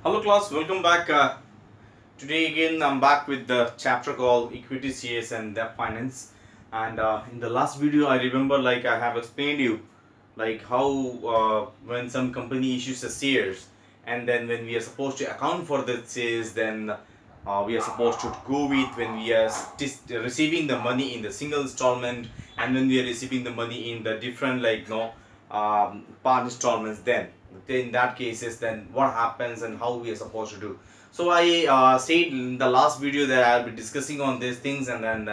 Hello class, welcome back. Today again I'm back with the chapter called Equity CS and Debt Finance. And in the last video I remember I have explained you how when some company issues a shares, and then when we are supposed to account for the shares, then we are supposed to go with when we are receiving the money in the single installment, and when we are receiving the money in the different part installments. Then in that cases, then what happens and how we are supposed to do. So I said in the last video that I'll be discussing on these things, and then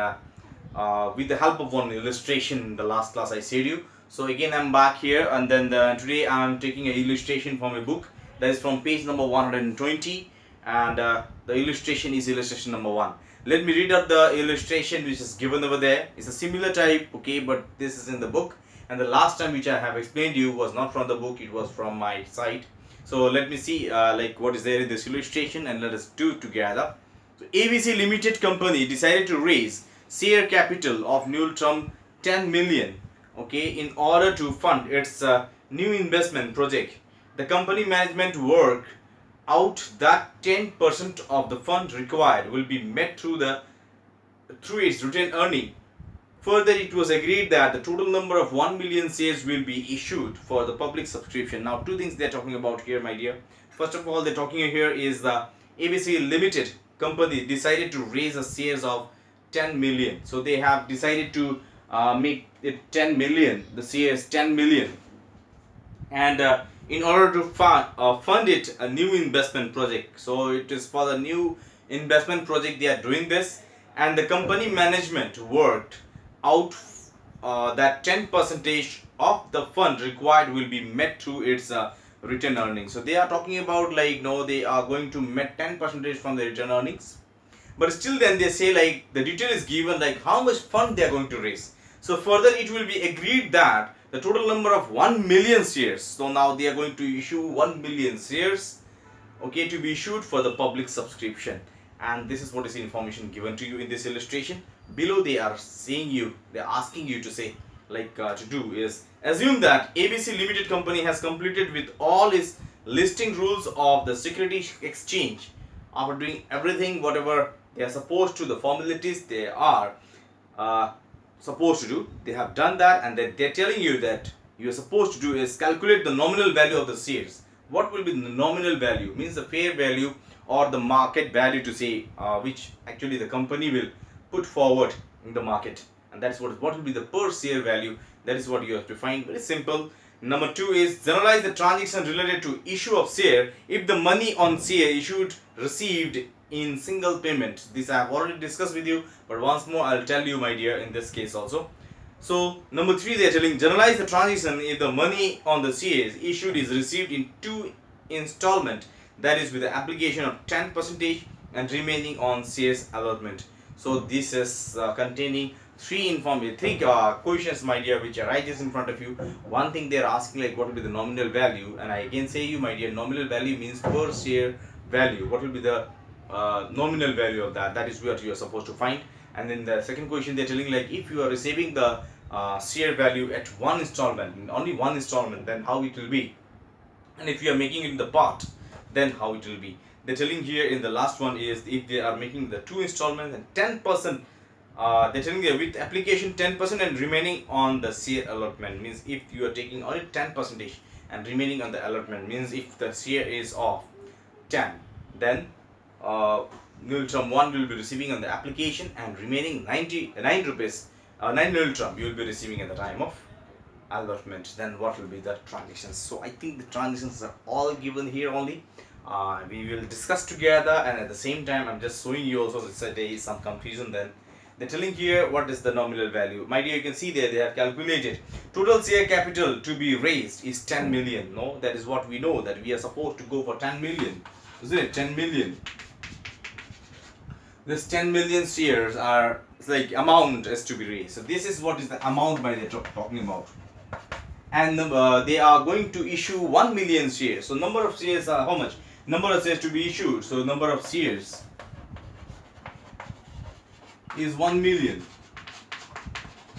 with the help of one illustration in the last class I said you. So again I'm back here, and then today I'm taking an illustration from a book that is from page number 120, and the illustration is illustration number 1. Let me read out the illustration which is given over there. It's a similar type, okay, but this is in the book, and the last time which I have explained you was not from the book, it was from my site. So let me see what is there in this illustration, and let us do it together. So ABC Limited Company decided to raise share capital of Nultrum 10 million, okay, in order to fund its new investment project. The company management worked out that 10% of the fund required will be met through its retained earning. Further, it was agreed that the total number of 1 million shares will be issued for the public subscription. Now, two things they're talking about here, my dear. First of all, they're talking here is the ABC Limited Company decided to raise the shares of 10 million. So they have decided to make it 10 million, the shares 10 million. And in order to fund it a new investment project. So it is for the new investment project they are doing this, and the company management worked out that 10% of the fund required will be met through its return earnings. So they are talking about they are going to met 10% from the return earnings, but still then they say the detail is given how much fund they are going to raise. So further it will be agreed that the total number of 1 million shares, so now they are going to issue 1 million shares, okay, to be issued for the public subscription. And this is what is the information given to you in this illustration. Below they are asking you to say to do is assume that ABC Limited Company has completed with all its listing rules of the securities exchange. After doing everything whatever they are supposed to, the formalities they are supposed to do, they have done that, and then they're telling you that you are supposed to do is calculate the nominal value of the shares. What will be the nominal value? Means the fair value or the market value to say which actually the company will put forward in the market, and that's what will be the per share value. That is what you have to find. Very simple. Number 2 is generalize the transaction related to issue of share if the money on share issued received in single payment. This I have already discussed with you, but once more I'll tell you, my dear, in this case also. So number 3 they are telling generalize the transaction if the money on the shares issued is received in 2 installment, that is with the application of 10% and remaining on shares allotment. So this is containing three questions, my dear, which are right in front of you. One thing they are asking what will be the nominal value, and I again say you, my dear, nominal value means per share value. What will be the nominal value of that? That is what you are supposed to find. And then the second question they're telling if you are receiving the share value at one installment, only one installment, then how it will be, and if you are making it in the part, then how it will be. They're telling here in the last one is if they are making the 2 installments and 10%, they're telling you with application 10% and remaining on the share allotment. Means if you are taking only 10% and remaining on the allotment, means if the share is of 10, then Nultrum 1 will be receiving on the application, and remaining 99 rupees, 9 Nultrum you will be receiving at the time of allotment. Then what will be the transactions? So I think the transactions are all given here only. We will discuss together, and at the same time I'm just showing you also that there is some confusion. Then they're telling here what is the nominal value. My dear, you can see there they have calculated total share capital to be raised is 10 million. No, that is what we know, that we are supposed to go for 10 million, isn't it? 10 million. This 10 million shares are amount is to be raised. So this is what is the amount by they're talking about. And they are going to issue 1 million shares. So number of shares are how much? Number of shares to be issued. So number of shares is 1 million.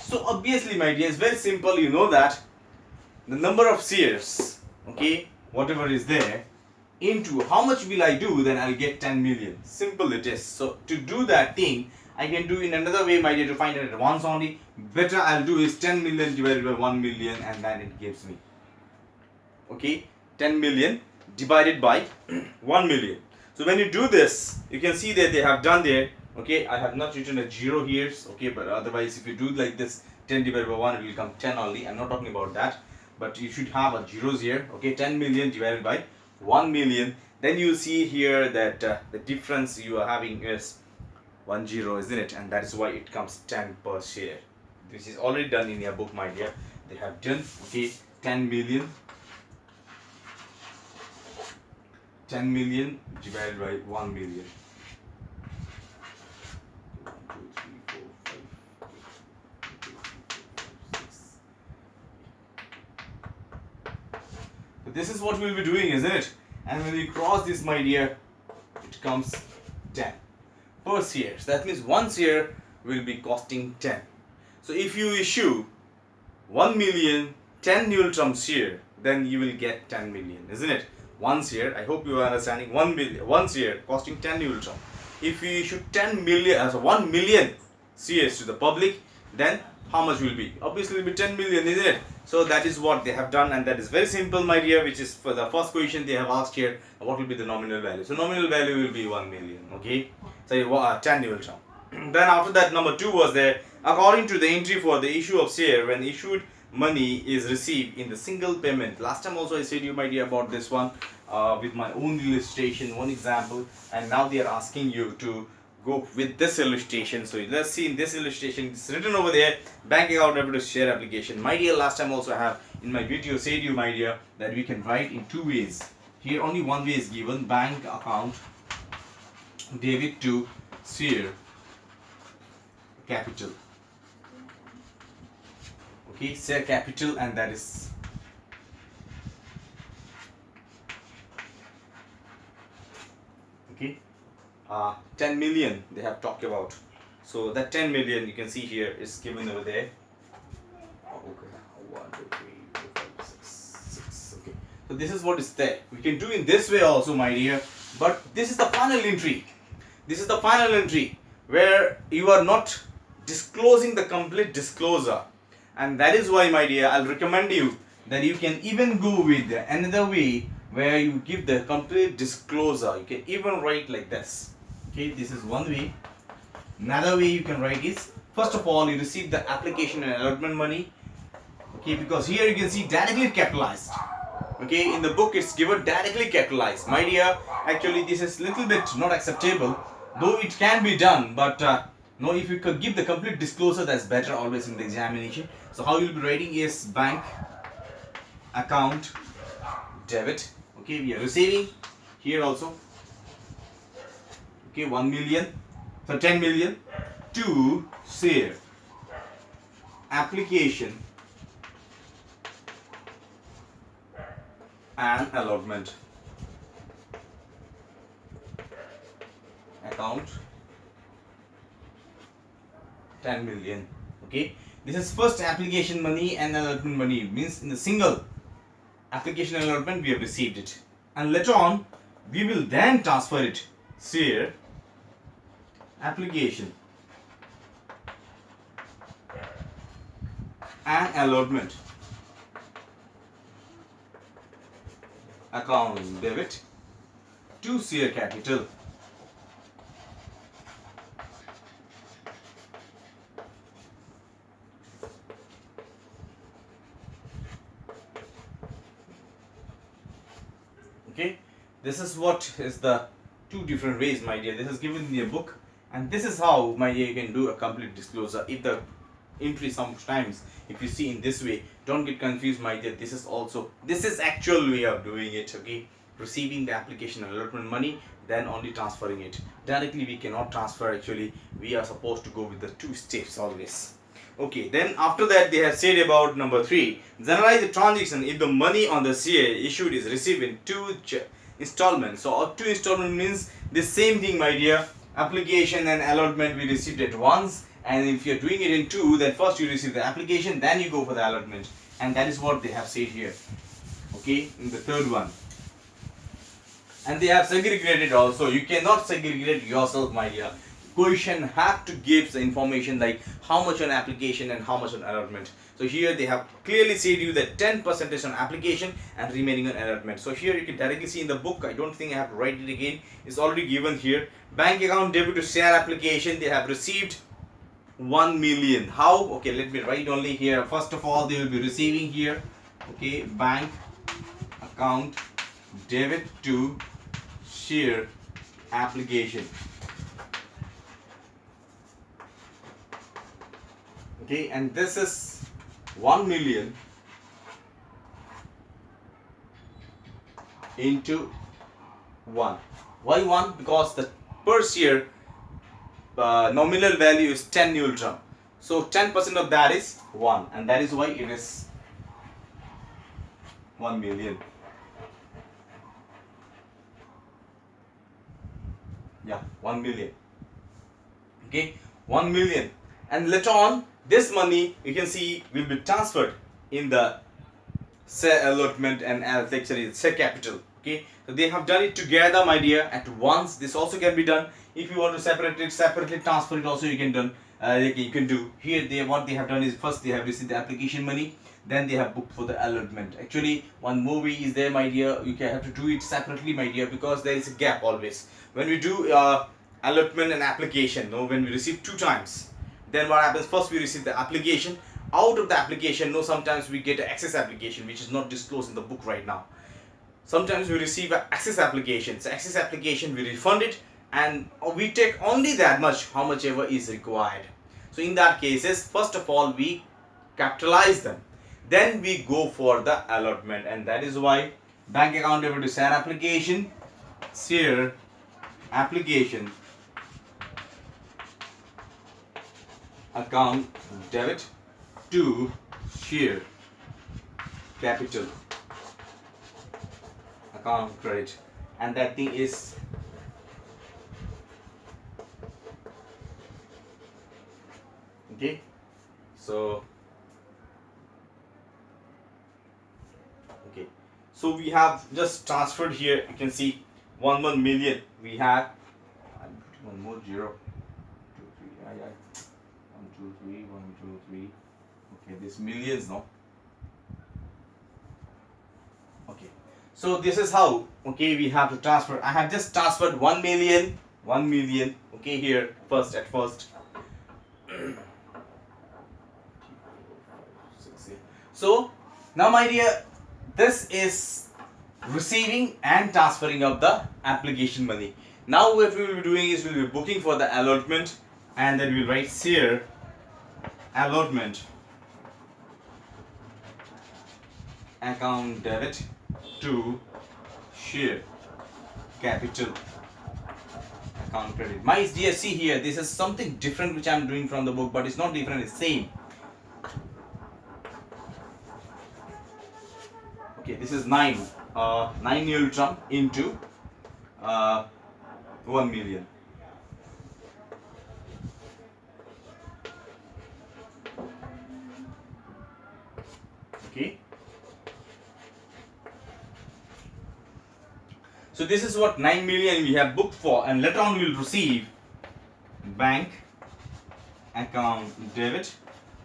So obviously, my dear, it's very simple. You know that the number of shares, okay, whatever is there into how much will I do, then I'll get 10 million. Simple it is. So to do that thing, I can do in another way, my dear, to find it at once only. Better I'll do is 10 million divided by 1 million, and then it gives me, okay, 10 million divided by 1 million. So when you do this, you can see that they have done there, okay, I have not written a 0 here, okay, but otherwise if you do like this, 10 divided by 1, it will come 10 only. I'm not talking about that, but you should have a zeros here, okay, 10 million divided by 1 million. Then you see here that the difference you are having is 10, isn't it? And that is why it comes 10 per share. This is already done in your book, my dear. They have done, okay, 10 million divided by 1 million. 1, 2, 3, 4, 5, 6. So this is what we'll be doing, isn't it? And when we cross this, my dear, it comes 10 per share. So that means 1 share will be costing 10. So if you issue 1 million 10 Newton share, then you will get 10 million, isn't it? 1 share, I hope you are understanding, 1 share costing 10 Newton. If you issue 10 million, as 1 million shares to the public, then how much will be? Obviously it will be 10 million, isn't it? So that is what they have done, and that is very simple, my dear, which is for the first question they have asked here, what will be the nominal value? So nominal value will be 1 million, okay? So 10 Newton. Then after that, number 2 was there, according to the entry for the issue of share, when issued money is received in the single payment. Last time also I said you, my dear, about this one with my own illustration, one example, and now they are asking you to go with this illustration. So let's see in this illustration, it's written over there, bank account debit to share application. My dear, last time also I have in my video said you, my dear, that we can write in 2 ways. Here only one way is given, bank account debit to share capital. Okay, share capital, and that is okay, 10 million they have talked about. So that 10 million you can see here is given over there. Okay, 1, 2, 3, 4, 5, 6. Okay, so this is what is there. We can do in this way also, my dear, but this is the final entry. This is the final entry where you are not disclosing the complete disclosure, and that is why, my dear, I'll recommend you that you can even go with another way where you give the complete disclosure. You can even write like this. Okay, this is one way. Another way you can write is, first of all, you receive the application and allotment money. Okay, because here you can see directly capitalized. Okay, in the book it's given directly capitalized. My dear, actually this is little bit not acceptable, though it can be done, but no, if you could give the complete disclosure, that's better always in the examination. So how you'll be writing is bank account debit. Okay, we are receiving here also. Okay, 1 million, so 10 million to share application and allotment account 10 million. Okay, this is first application money and allotment money, means in the single application and allotment we have received it, and later on we will then transfer it. Share application and allotment account debit to share capital. Okay, this is what is the 2 different ways, my dear. This is given in your book, and this is how, my dear, you can do a complete disclosure. If the entry sometimes, if you see in this way, don't get confused, my dear. This is actual way of doing it. Okay, receiving the application and allotment money, then only transferring it directly. We cannot transfer, actually. We are supposed to go with the 2 steps always. Okay, then after that they have said about number 3, generalize the transaction if the money on the share issued is received in 2 installments. So 2 installment means the same thing, my dear. Application and allotment we received at once, and if you're doing it in 2, then first you receive the application, then you go for the allotment, and that is what they have said here. Okay, in the third one. and they have segregated also. You cannot segregate yourself, my dear. Question have to give the information like how much on application and how much on allotment. So here they have clearly said you that 10% is on application and remaining on allotment. So here you can directly see in the book. I don't think I have to write it again. It's already given here. Bank account debit to share application. They have received 1 million. How? Okay, let me write only here. First of all, they will be receiving here. Okay, bank account debit to share application. Okay, and this is 1 million into 1. Why 1? Because the per share nominal value is 10 Neutron. So 10% of that is 1, and that is why it is 1 million. Yeah, 1 million. Okay, 1 million. And later on, this money you can see will be transferred in the share allotment and actually share capital. Okay, so they have done it together, my dear, at once. This also can be done. If you want to separate it, separately transfer it also, you can done. You can do. Here they what they have done is first they have received the application money, then they have booked for the allotment. Actually, one movie is there, my dear. You can have to do it separately, my dear, because there is a gap always. When we do allotment and application, no, when we receive 2 times, then what happens? First we receive the application. Out of the application, no, sometimes we get an access application which is not disclosed in the book right now. Sometimes we receive an access application. So access application we refund it, and we take only that much, how much ever is required. So in that cases, first of all we capitalize them, then we go for the allotment, and that is why bank account debit to share application, share application account debit to share capital account credit, and that thing is okay. So okay, so we have just transferred here. You can see 1 million. We have one more 0 2 3 1 2 3 1 2 3. Okay, this millions now. Okay, so this is how, okay, we have to transfer. I have just transferred 1 million, 1 million. Okay, here first at first. So now, my dear, this is receiving and transferring of the application money. Now what we will be doing is we will be booking for the allotment, and then we will write here allotment account debit to share capital account credit. My dear, see here, this is something different which I am doing from the book, but it's not different, it's same. Okay, this is 9 Neutron into 1 million. Okay, so this is what 9 million we have booked for, and later on we will receive bank account debit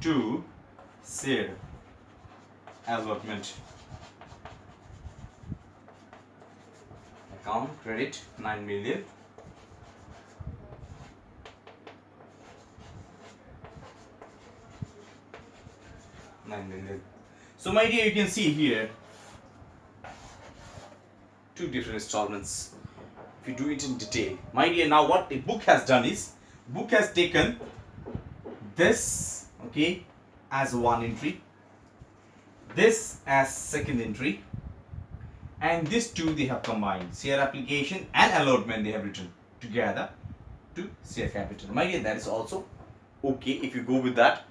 to share allotment account credit 9 million. So my dear, you can see here 2 different installments. If you do it in detail, my dear, now what the book has done is, book has taken this, okay, as one entry, this as second entry, and these 2 they have combined, share application and allotment they have written together to share capital. My dear, that is also okay if you go with that,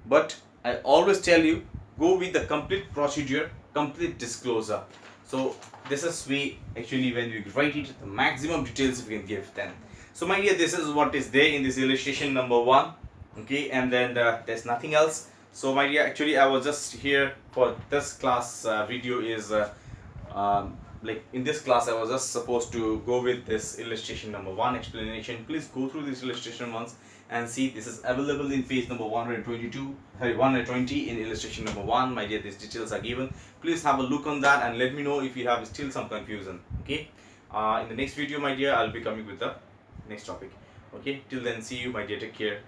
but I always tell you, go with the complete procedure, complete disclosure. So this is we actually, when we write it, the maximum details we can give then. So my dear, this is what is there in this illustration number 1. Okay, and then there's nothing else. So my dear, actually I was just here for this class video is like in this class I was just supposed to go with this illustration number 1 explanation. Please go through this illustration once and see this is available in page number 122, sorry, 120 in illustration number 1. My dear, these details are given. Please have a look on that and let me know if you have still some confusion. Okay, in the next video, my dear, I'll be coming with the next topic. Okay, till then, see you, my dear, take care.